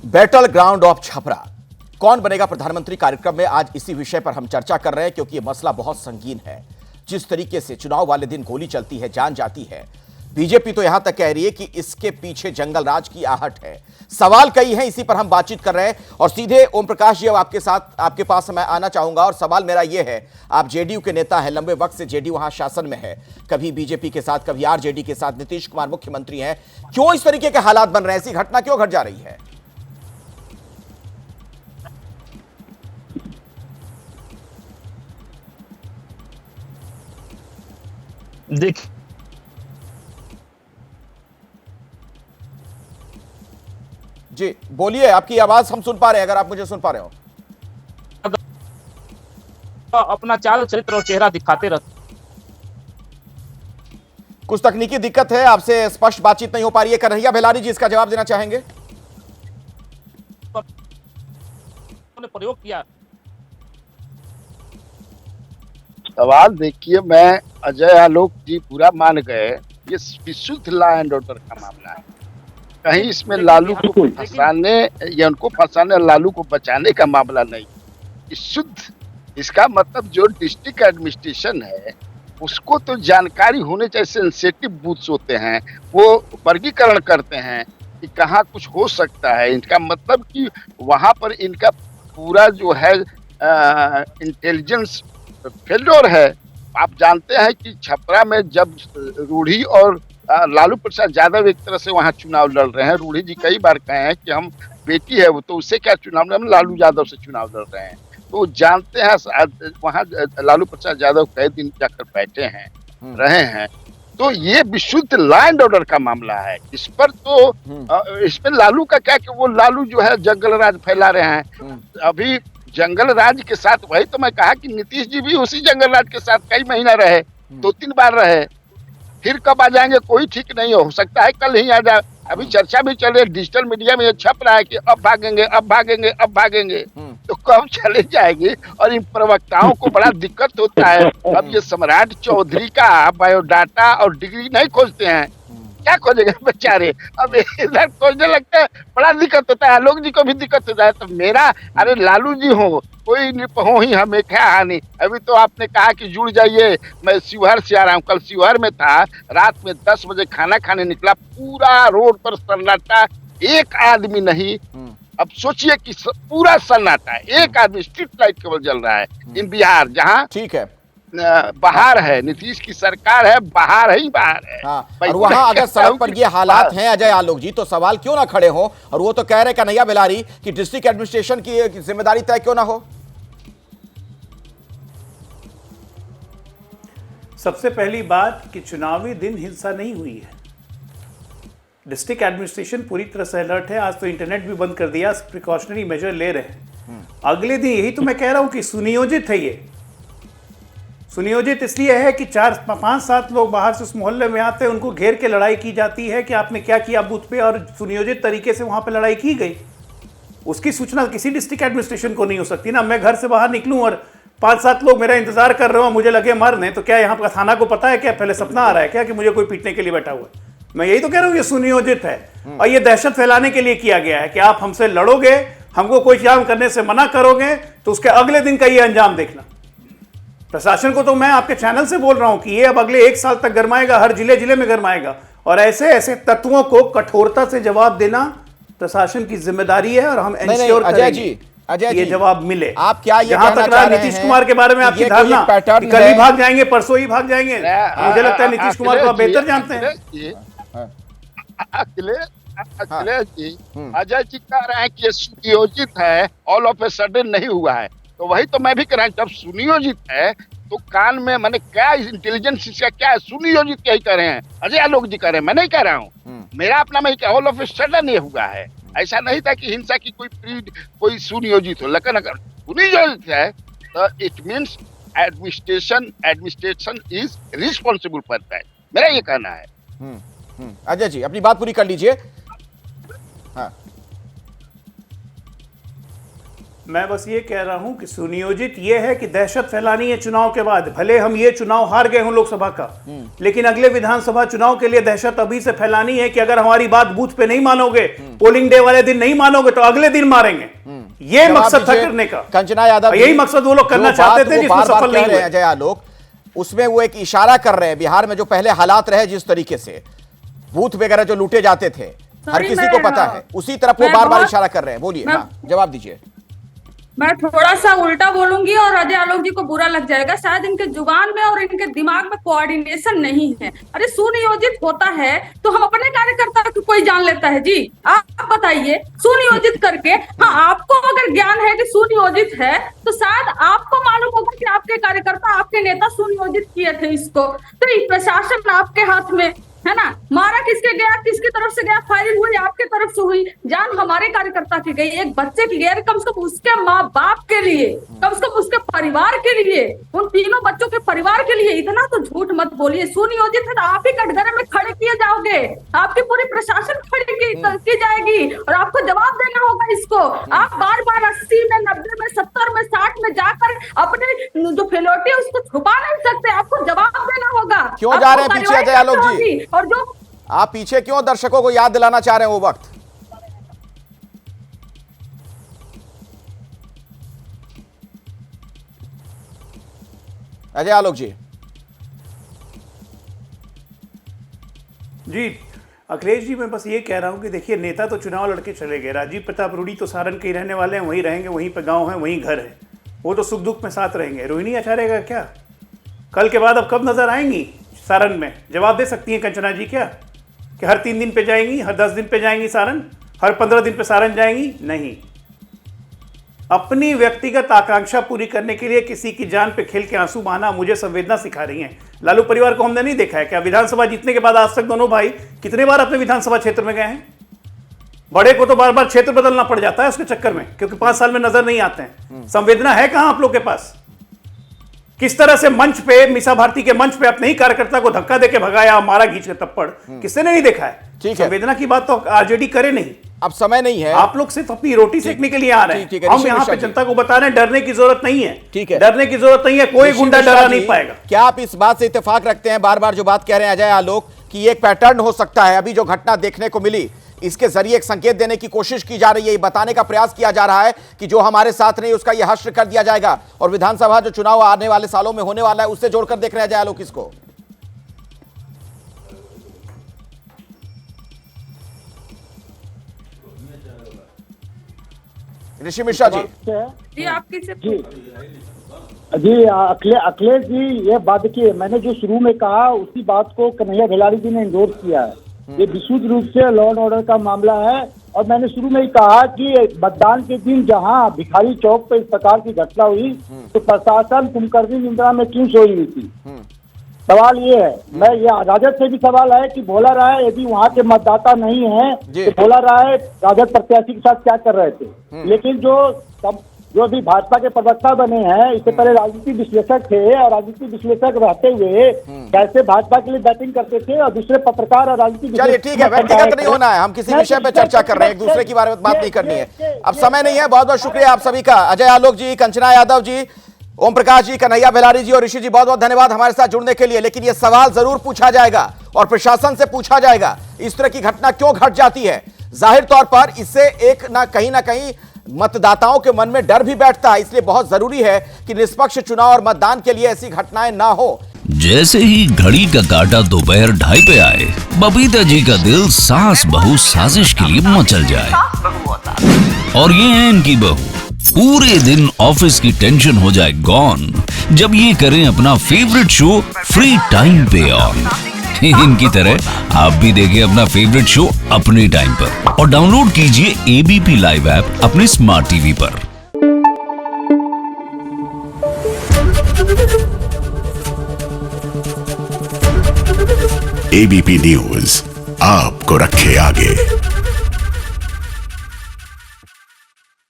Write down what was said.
Battle ground of Chhapra, कौन बनेगा प्रधानमंत्री कार्यक्रम में आज इसी विषय पर हम चर्चा कर रहे हैं, क्योंकि यह मसला बहुत संगीन है। जिस तरीके से चुनाव वाले दिन गोली चलती है, जान जाती है, बीजेपी तो यहां तक कह रही है कि इसके पीछे जंगल राज की आहट है। सवाल कई हैं, इसी पर हम बातचीत कर रहे हैं और सीधे ओम प्रकाश जी अब आपके पास मैं आना चाहूंगा। और सवाल मेरा यह है, आप जेडीयू के नेता हैं, लंबे वक्त से जेडीयू वहां शासन में है, कभी बीजेपी के साथ, कभी आरजेडी के साथ, नीतीश कुमार मुख्यमंत्री हैं, क्यों इस तरीके के हालात बन रहे हैं? ऐसी घटना क्यों घट जा रही है? देख, जी बोलिए, आपकी आवाज हम सुन पा रहे हैं, अगर आप मुझे सुन पा रहे हो। अपना चाल चरित्र और चेहरा दिखाते रहते। कुछ तकनीकी दिक्कत है, आपसे स्पष्ट बातचीत नहीं हो पा रही है। कन्हैया बेलारी जी इसका जवाब देना चाहेंगे? प्रयोग किया। सवाल देखिए, मैं अजय आलोक जी पूरा मान गए, ये विशुद्ध लॉ एंड ऑर्डर का मामला है। कहीं इसमें लालू को फंसाने या उनको फंसाने, लालू को बचाने का मामला नहीं। विशुद्ध, इसका मतलब जो डिस्ट्रिक्ट एडमिनिस्ट्रेशन है उसको तो जानकारी होने चाहिए। सेंसिटिव बूथ्स होते हैं, वो वर्गीकरण करते हैं कि कहाँ कुछ हो सकता है। इनका मतलब कि वहां पर इनका पूरा जो है इंटेलिजेंस फेल्योर है। आप जानते हैं कि छपरा में जब रूढ़ी और लालू प्रसाद यादव एक तरह से वहां चुनाव लड़ रहे हैं, रूढ़ी जी कई बार कहे हैं कि हम बेटी है वो, तो उससे क्या चुनाव, हम लालू यादव से चुनाव लड़ रहे हैं। तो जानते हैं वहां लालू प्रसाद यादव कई दिन जाकर बैठे हैं, रहे हैं। तो ये विशुद्ध लॉ एंड ऑर्डर का मामला है। इस पर तो इसमें लालू का क्या कि वो लालू जो है जंगल राज फैला रहे हैं। अभी जंगल राज के साथ, वही तो मैं कहा कि नीतीश जी भी उसी जंगल राज के साथ कई महीना रहे, 2-3 बार रहे। फिर कब आ जाएंगे कोई ठीक नहीं हो सकता है कल ही आ जाए। अभी चर्चा भी चल रही है, डिजिटल मीडिया में ये छप रहा है कि अब भागेंगे, अब भागेंगे, अब भागेंगे। तो कब चले जाएंगे? और इन प्रवक्ताओं को बड़ा दिक्कत होता है। अब ये सम्राट चौधरी का बायोडाटा और डिग्री नहीं खोजते हैं, क्या खोजेंगे बेचारे? अब इधर खोजने लगते हैं, बड़ा दिक्कत होता है। आलोक जी को भी दिक्कत होता है। तो मेरा, अरे लालू जी हो, कोई हो ही, हमें क्या हानि। अभी तो आपने कहा कि जुड़ जाइए, मैं शिवहर से आ रहा हूँ। कल शिवहर में था, रात में 10 बजे खाना खाने निकला, पूरा रोड पर सन्नाटा, एक आदमी नहीं। अब सोचिए कि पूरा सन्नाटा है, एक आदमी, स्ट्रीट लाइट केवल जल रहा है। इन बिहार, जहाँ ठीक है, बाहर है, नीतीश की सरकार है, बाहर ही बाहर है। हाँ, और वहां अगर सड़क पर ये हालात हैं अजय आलोक जी, तो सवाल क्यों ना खड़े हो? और वो तो कह रहे कन्हैया बेलारी कि डिस्ट्रिक्ट एडमिनिस्ट्रेशन की जिम्मेदारी तय क्यों ना हो? सबसे पहली बात कि चुनावी दिन हिंसा नहीं हुई है। डिस्ट्रिक्ट एडमिनिस्ट्रेशन पूरी तरह से अलर्ट है। आज तो इंटरनेट भी बंद कर दिया, प्रिकॉशनरी मेजर ले रहे हैं। अगले दिन, यही तो मैं कह रहा हूं कि सुनियोजित है। ये सुनियोजित इसलिए है कि 4-5-7 लोग बाहर से उस मोहल्ले में आते हैं, उनको घेर के लड़ाई की जाती है कि आपने क्या किया बूथ पे, और सुनियोजित तरीके से वहां पे लड़ाई की गई। उसकी सूचना किसी डिस्ट्रिक्ट एडमिनिस्ट्रेशन को नहीं हो सकती ना। मैं घर से बाहर निकलूं और 5-7 लोग मेरा इंतजार कर रहे हो, मुझे लगे मरने, तो क्या यहाँ का थाना को पता है क्या? पहले सपना आ रहा है क्या कि मुझे कोई पीटने के लिए बैठा हुआ है? मैं यही तो कह रहा हूँ, ये सुनियोजित है। और ये दहशत फैलाने के लिए किया गया है कि आप हमसे लड़ोगे, हमको कोई काम करने से मना करोगे, तो उसके अगले दिन का ये अंजाम देखना। प्रशासन को तो मैं आपके चैनल से बोल रहा हूं कि ये अब अगले 1 साल तक गरमाएगा, हर जिले जिले में गरमाएगा। और ऐसे ऐसे तत्वों को कठोरता से जवाब देना प्रशासन की जिम्मेदारी है, और हम इंश्योर करेंगे ये जवाब मिले। आप क्या ये जहां तक रहा नीतीश कुमार के बारे में आपकी धारणा कि कल ही भाग जाएंगे, परसों ही भाग जाएंगे, मुझे लगता है नीतीश कुमार को आप बेहतर जानते हैं। अखिलेश जी, अजय जी कह रहे हैं कि ये सुनियोजित है, ऑल ऑफ ए सडन नहीं हुआ है। तो वही तो मैं भी कह रहा हूँ, जब सुनियोजित है तो कान में, मैंने क्या इंटेलिजेंस इसका क्या है? सुनियोजित क्या ही कह रहे हैं, अजय आलोक जी कह रहे हैं, मैं नहीं कह रहा हूँ। मेरा अपना, मैं क्या, ऑल ऑफ ए सडन ये हुआ है। ऐसा नहीं था कि हिंसा की कोई सुनियोजित हो। लेकिन अगर सुनियोजित है तो it means administration is responsible for that, मेरा ये कहना है। अजय जी अपनी बात पूरी कर लीजिए। हाँ, मैं बस ये कह रहा हूं कि सुनियोजित ये है कि दहशत फैलानी है चुनाव के बाद। भले हम ये चुनाव हार गए हों लोकसभा का, लेकिन अगले विधानसभा चुनाव के लिए दहशत अभी से फैलानी है कि अगर हमारी बात बूथ पे नहीं मानोगे, पोलिंग डे वाले दिन नहीं मानोगे, तो अगले दिन मारेंगे। ये मकसद था करने का। कंचना यादव, यही मकसद वो लोग करना चाहते थे, जिसमें सफल नहीं हुए। अजय आलोक, उसमें वो एक इशारा कर रहे हैं, बिहार में जो पहले हालात रहे, जिस तरीके से बूथ वगैरह जो लूटे जाते थे, हर किसी को पता है, उसी तरफ वो बार बार इशारा कर रहे हैं। बोलिए, जवाब दीजिए। मैं थोड़ा सा उल्टा बोलूंगी और अजय आलोक जी को बुरा लग जाएगा, शायद इनके जुबान में और इनके दिमाग में कोऑर्डिनेशन नहीं है। अरे सुनियोजित होता है तो हम अपने कार्यकर्ता को कोई जान लेता है जी? आप बताइए, सुनियोजित करके। हाँ, आपको अगर ज्ञान है कि सुनियोजित है तो शायद आपको मालूम होगा कि आपके कार्यकर्ता, आपके नेता सुनियोजित किए थे इसको। तो ये प्रशासन आपके हाथ में है ना। मारा किसके गया, किसकी तरफ से गया, फायरिंग हुई आपके तरफ से हुई, जान हमारे कार्यकर्ता की गई, एक बच्चे की गई, कम से कम उसके माँ बाप के लिए, कम से कम उसके परिवार के लिए, उन तीनों बच्चों के परिवार के लिए। इतना तो झूठ मत बोलिए। सुनियोजित है तो आप ही कटघरे में खड़े किए जाओगे, आपकी पूरी प्रशासन खड़ी की जाएगी और आपको जवाब देना होगा इसको। आप बार बार 80 में, 90 में, 70 में, 60 में जाकर अपने जो फेलोटी है उसको छुपा नहीं सकते, आपको जवाब देना होगा। क्यों जा रहे हैं पीछे अजय आलोक जी? और जो आप पीछे क्यों दर्शकों को याद दिलाना चाह रहे हैं वो वक्त? अजय आलोक जी। जी अखिलेश जी, मैं बस ये कह रहा हूं कि देखिए, नेता तो चुनाव लड़के चले गए। राजीव प्रताप रूडी तो सारण के ही रहने वाले हैं, वहीं रहेंगे, वहीं पे गांव है, वहीं घर है, वो तो सुख दुख में साथ रहेंगे। रोहिणी आचार्य का क्या? कल के बाद अब कब नजर आएंगी सारण में? जवाब दे सकती हैं कंचना जी क्या कि हर 3 दिन पे जाएंगी, हर 10 दिन पे जाएंगी सारण, हर 15 दिन पे सारण जाएंगी? नहीं। अपनी व्यक्तिगत आकांक्षा पूरी करने के लिए किसी की जान पे खेल के आंसू बहाना मुझे संवेदना सिखा रही हैं। लालू परिवार को हमने नहीं देखा है क्या? विधानसभा जीतने के बाद आज तक दोनों भाई कितने बार अपने विधानसभा क्षेत्र में गए हैं? बड़े को तो बार बार क्षेत्र बदलना पड़ जाता है उसके चक्कर में, क्योंकि 5 साल में नजर नहीं आते हैं। संवेदना है कहां आप लोग के पास? किस तरह से मंच पे, मीसा भारती के मंच पे अपने ही कार्यकर्ता को धक्का देके भगाया, मारा घींच के थप्पड़, किसने नहीं देखा है? ठीक है, संवेदना की बात तो आरजेडी करे नहीं। अब समय नहीं है, आप लोग सिर्फ अपनी रोटी सेकने के लिए आ रहे हैं। हम यहाँ पे जनता को बता रहे हैं डरने की जरूरत नहीं है। ठीक है, डरने की जरूरत नहीं है, कोई गुंडा डरा नहीं पाएगा। क्या आप इस बात से इत्तेफाक रखते हैं, बार बार जो बात कह रहे हैं अजय आलोक, कि एक पैटर्न हो सकता है, अभी जो घटना देखने को मिली इसके जरिए एक संकेत देने की कोशिश की जा रही है, बताने का प्रयास किया जा रहा है कि जो हमारे साथ नहीं उसका यह हश्र कर दिया जाएगा, और विधानसभा जो चुनाव आने वाले सालों में होने वाला है उससे जोड़कर देख रहे हैं अजय आलोक इसको? ऋषि मिश्रा जी। जी आप किसे जी अखिलेश जी, ये बात देखिए, मैंने जो शुरू में कहा उसी बात को कन्हैया भेलारी जी ने इंडोर्स किया है। ये विशुद्ध रूप से लॉ एंड ऑर्डर का मामला है। और मैंने शुरू में ही कहा कि मतदान के दिन जहां भिखारी चौक पे इस प्रकार की घटना हुई तो प्रशासन कुंभकर्णी निंद्रा में क्यों सोई हुई थी? सवाल ये है, मैं ये राजद से भी सवाल है कि भोला राय यदि वहाँ के मतदाता नहीं है तो भोला राय राजद प्रत्याशी के साथ क्या कर रहे थे? लेकिन जो अभी भाजपा के प्रवक्ता बने हैं, इससे पहले राजनीतिक विश्लेषक थे, और राजनीतिक विश्लेषक रहते हुए कैसे भाजपा के लिए बैटिंग करते थे, और दूसरे पत्रकार और राजनीतिक। चलिए ठीक है, व्यक्तिगत नहीं होना है, हम किसी विषय पे चर्चा कर रहे हैं, एक दूसरे के बारे में बात नहीं करनी है। अब समय नहीं है। बहुत बहुत शुक्रिया आप सभी का, अजय आलोक जी, कंचना यादव जी, ओम प्रकाश जी, कन्हैया भेलारी जी और ऋषि जी, बहुत बहुत धन्यवाद हमारे साथ जुड़ने के लिए। लेकिन यह सवाल जरूर पूछा जाएगा और प्रशासन से पूछा जाएगा, इस तरह की घटना क्यों घट जाती है? जाहिर तौर पर इससे एक ना कहीं मतदाताओं के मन में डर भी बैठता है, इसलिए बहुत जरूरी है कि निष्पक्ष चुनाव और मतदान के लिए ऐसी घटनाएं ना हो। जैसे ही घड़ी का काटा दोपहर 2:30 पे आए, बबीता जी का दिल सास बहू साजिश के लिए मचल जाए। और ये है इनकी बहू, पूरे दिन ऑफिस की टेंशन हो जाए गॉन जब ये करें अपना फेवरेट शो फ्री टाइम पे ऑन। इनकी तरह आप भी देखिए अपना फेवरेट शो अपने टाइम पर और डाउनलोड कीजिए एबीपी लाइव ऐप अपने स्मार्ट टीवी पर। एबीपी न्यूज आपको रखे आगे।